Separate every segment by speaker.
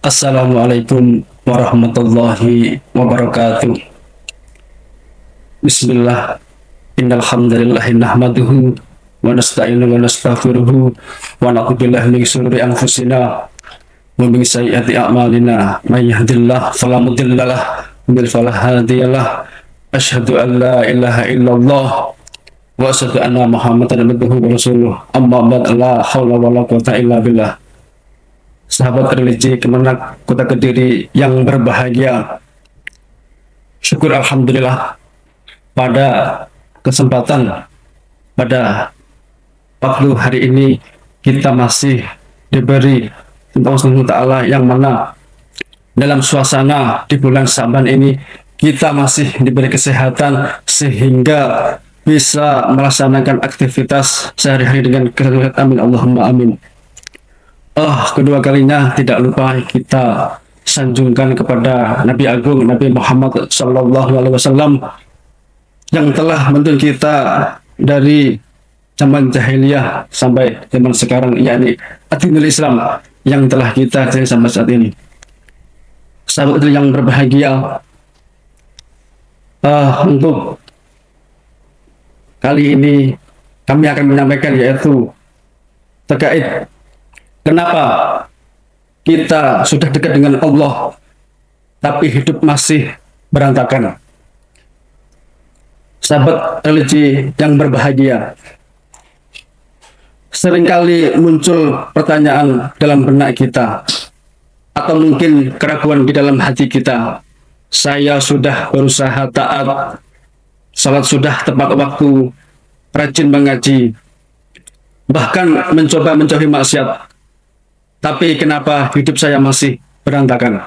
Speaker 1: Assalamualaikum warahmatullahi wabarakatuh. Bismillah. Innal hamdalillahi nahmaduhu wa nasta'inuhu wa nastaghfiruhu wa na'udzu billahi min shururi anfusina wa min sayyiati a'malina. May yahdihillahu fala mudilla lahu wa man yudlil fala hadiya lahu. Asyhadu an la ilaha illallah wa asyhadu anna Muhammadan abduhu wa rasuluh. Amma ba'd, la haula wala quwwata illa billah. Sahabat religi Kemenak Kota Kediri yang berbahagia, syukur alhamdulillah pada kesempatan pada waktu hari ini kita masih diberi tentang Allah Ta'ala, yang mana dalam suasana di bulan Syaban ini kita masih diberi kesehatan sehingga bisa melaksanakan aktivitas sehari-hari dengan kesehatan. Amin Allahumma amin. Kedua kalinya tidak lupa kita sanjungkan kepada Nabi Agung Nabi Muhammad Sallallahu Alaihi Wasallam yang telah menuntun kita dari zaman jahiliyah sampai zaman sekarang, yakni Adinul Islam yang telah kita jadi sampai saat ini. Sahabat yang berbahagia, untuk kali ini kami akan menyampaikan yaitu terkait kenapa kita sudah dekat dengan Allah tapi hidup masih berantakan. Sahabat religi yang berbahagia, seringkali muncul pertanyaan dalam benak kita atau mungkin keraguan di dalam hati kita. Saya sudah berusaha taat, salat sudah tepat waktu, rajin mengaji, bahkan mencoba menjauhi maksiat, tapi kenapa hidup saya masih berantakan?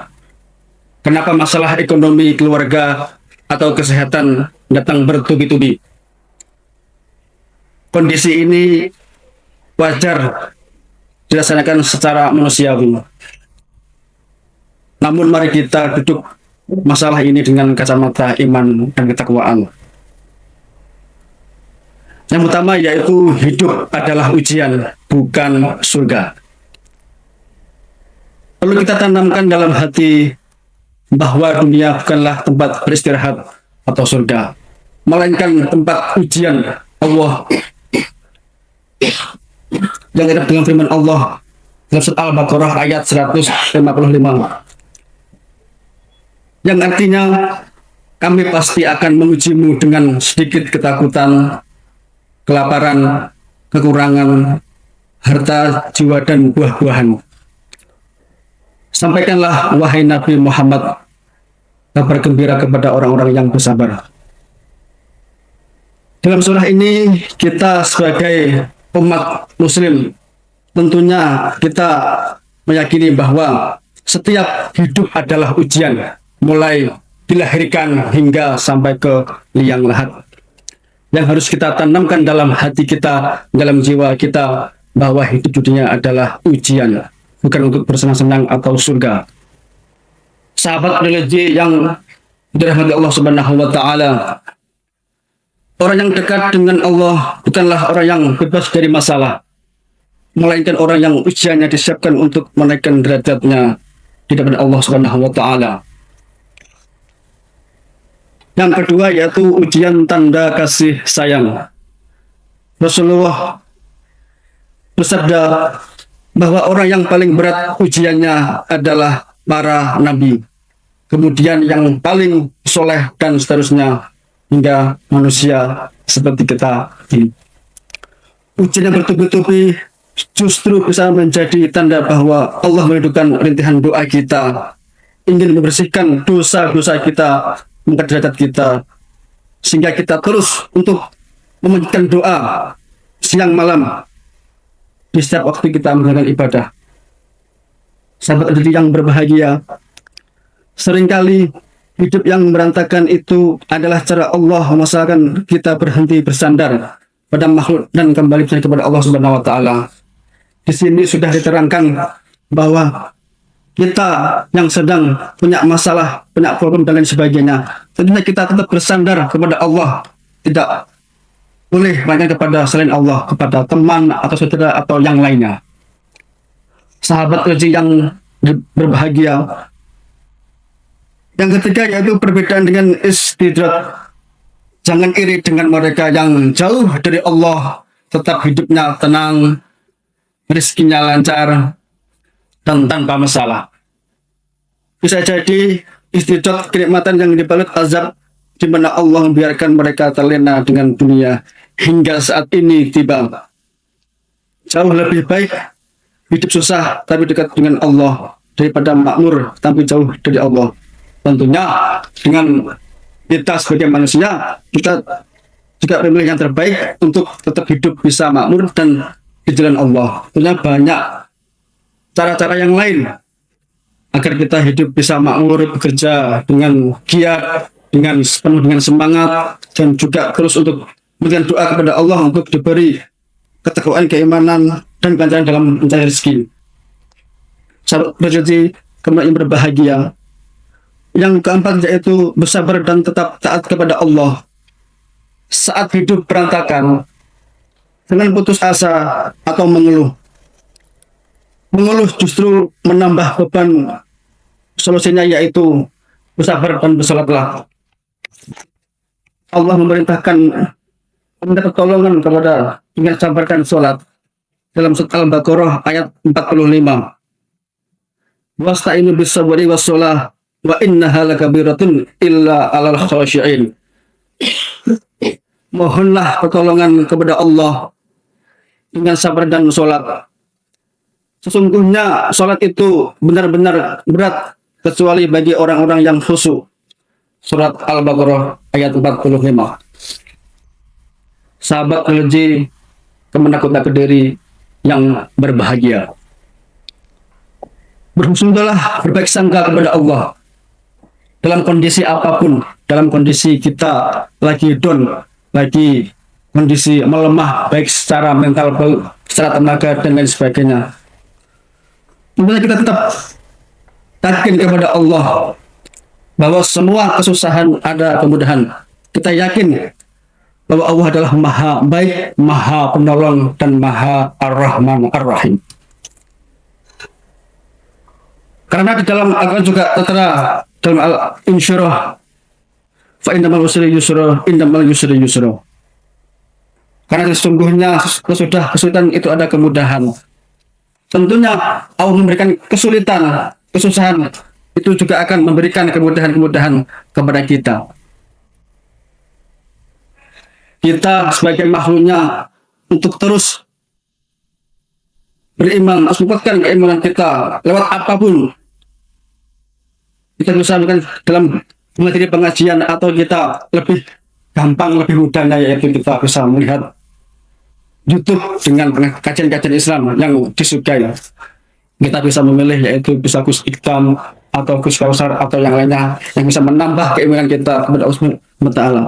Speaker 1: Kenapa masalah ekonomi keluarga atau kesehatan datang bertubi-tubi? Kondisi ini wajar dilaksanakan secara manusiawi. Namun mari kita duduk masalah ini dengan kacamata iman dan ketakwaan. Yang utama yaitu hidup adalah ujian, bukan surga. Perlu kita tanamkan dalam hati bahwa dunia bukanlah tempat beristirahat atau surga, melainkan tempat ujian Allah. Yang ada dengan firman Allah dalam surat Al-Baqarah ayat 155, yang artinya kami pasti akan mengujimu dengan sedikit ketakutan, kelaparan, kekurangan harta, jiwa, dan buah-buahan. Sampaikanlah wahai Nabi Muhammad kabar gembira kepada orang-orang yang bersabar. Dalam surah ini kita sebagai umat muslim tentunya kita meyakini bahwa setiap hidup adalah ujian, mulai dilahirkan hingga sampai ke liang lahat. Yang harus kita tanamkan dalam hati kita, dalam jiwa kita, bahwa hidup dunia adalah ujian, bukan untuk bersenang-senang atau surga. Sahabat religi yang dirahmati Allah Subhanahu wa Ta'ala, orang yang dekat dengan Allah bukanlah orang yang bebas dari masalah, melainkan orang yang ujiannya disiapkan untuk menaikkan derajatnya di depan Allah Subhanahu wa Ta'ala. Yang kedua yaitu ujian tanda kasih sayang. Rasulullah bersabda bahwa orang yang paling berat ujiannya adalah para nabi, kemudian yang paling soleh, dan seterusnya hingga manusia seperti kita ini. Ujian yang bertubi-tubi justru bisa menjadi tanda bahwa Allah merindukan rintihan doa kita, ingin membersihkan dosa-dosa kita, mengangkat derajat kita, sehingga kita terus untuk memanjatkan doa siang malam di setiap waktu kita menjalankan ibadah. Sahabat yang berbahagia, seringkali hidup yang berantakan itu adalah cara Allah memaksakan kita berhenti bersandar pada makhluk dan kembali kepada Allah Subhanahu wa Ta'ala. Di sini sudah diterangkan bahwa kita yang sedang punya masalah, punya problem dan lain sebagainya, tentunya kita tetap bersandar kepada Allah, tidak boleh banyak kepada selain Allah, kepada teman atau saudara atau yang lainnya. Sahabat religi yang
Speaker 2: berbahagia. Yang ketiga yaitu perbedaan dengan istidrat. Jangan iri dengan mereka yang jauh dari Allah, tetap hidupnya tenang, rezekinya lancar, dan tanpa masalah. Bisa jadi istidrat kenikmatan yang dibalut azab, di mana Allah membiarkan mereka terlena dengan dunia hingga saat ini tiba. Jauh lebih baik hidup susah tapi dekat dengan Allah daripada makmur tapi jauh dari Allah. Tentunya dengan kita sebagai manusia, kita juga memilih yang terbaik untuk tetap hidup bisa makmur dan di jalan Allah. Tentunya banyak cara-cara yang lain agar kita hidup bisa makmur, bekerja dengan giat, dengan penuh dengan semangat, dan juga terus untuk memberikan doa kepada Allah untuk diberi keteguhan keimanan dan kelancaran dalam mencari rezeki. Sahabat berjanji kemudian yang berbahagia. Yang keempat yaitu bersabar dan tetap taat kepada Allah saat hidup berantakan. Jangan putus asa atau mengeluh. Mengeluh justru menambah beban. Solusinya yaitu bersabar dan bersalatlah. Allah memerintahkan meminta pertolongan kepada dengan sabar dan sholat dalam surat Al-Baqarah ayat 45. Wasta'inu bis-sabri was-shalah wa innaha lakabiratun illa 'alal khashi'in. Mohonlah pertolongan kepada Allah dengan sabar dan sholat. Sesungguhnya sholat itu benar-benar berat kecuali bagi orang-orang yang khusyuk. Surat Al-Baqarah ayat 45. Sahabat religi kemenakut diri yang berbahagia. Berhusnudzonlah, berbaik sangka kepada Allah dalam kondisi apapun, dalam kondisi kita lagi down, lagi kondisi melemah, baik secara mental, secara tenaga dan lain sebagainya. Tentunya kita tetap yakin kepada Allah bahwa semua kesusahan ada kemudahan. Kita yakin bahwa Allah adalah Maha Baik, Maha Penolong, dan Maha Ar-Rahman Ar-Rahim. Karena di dalam Al-Quran juga tertera dalam Al-Insyirah, fa innamal usri yusra, innamal yusri yusra. Karena sesungguhnya sesudah kesulitan itu ada kemudahan. Tentunya Allah memberikan kesulitan, kesusahan, itu juga akan memberikan kemudahan-kemudahan kepada kita. Kita sebagai makhluknya untuk terus beriman, harus menguatkan keimanan kita lewat apapun. Kita bisa melakukan dalam menghadiri pengajian atau kita lebih gampang, lebih mudahnya yaitu kita bisa melihat YouTube dengan kajian-kajian Islam yang disukai. Kita bisa memilih yaitu bisa Gus Iktam atau Gus Kausar atau yang lainnya yang bisa menambah keimanan kita kepada Allah Subhanahu wa Ta'ala.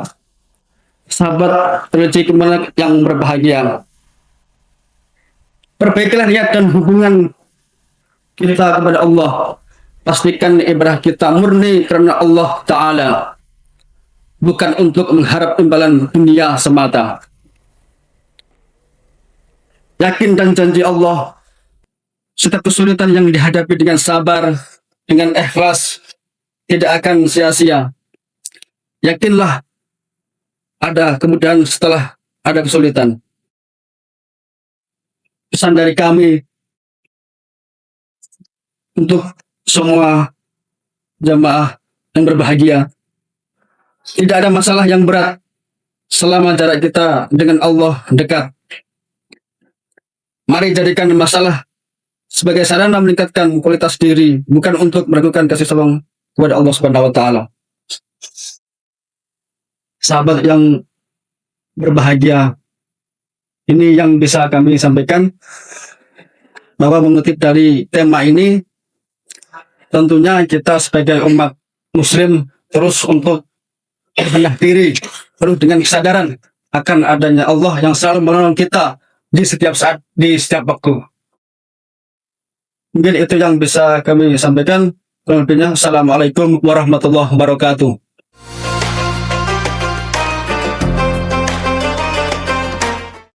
Speaker 2: Sahabat religi yang berbahagia, perbaikilah niat dan hubungan kita kepada Allah. Pastikan ibadah kita murni karena Allah Ta'ala, bukan untuk mengharap imbalan dunia semata. Yakin dan janji Allah, setiap kesulitan yang dihadapi dengan sabar, dengan ikhlas, tidak akan sia-sia. Yakinlah ada kemudahan setelah ada kesulitan. Pesan dari kami untuk semua jamaah yang berbahagia, tidak ada masalah yang berat selama jarak kita dengan Allah dekat. Mari jadikan masalah sebagai sarana meningkatkan kualitas diri, bukan untuk melakukan kasih sayang kepada Allah Subhanahu wa Ta'ala. Sahabat yang berbahagia, ini yang bisa kami sampaikan, bahwa mengutip dari tema ini, tentunya kita sebagai umat muslim terus untuk berbenah diri, terus dengan kesadaran akan adanya Allah yang selalu menolong kita di setiap saat, di setiap waktu. Mungkin itu yang bisa kami sampaikan. Assalamualaikum warahmatullahi wabarakatuh.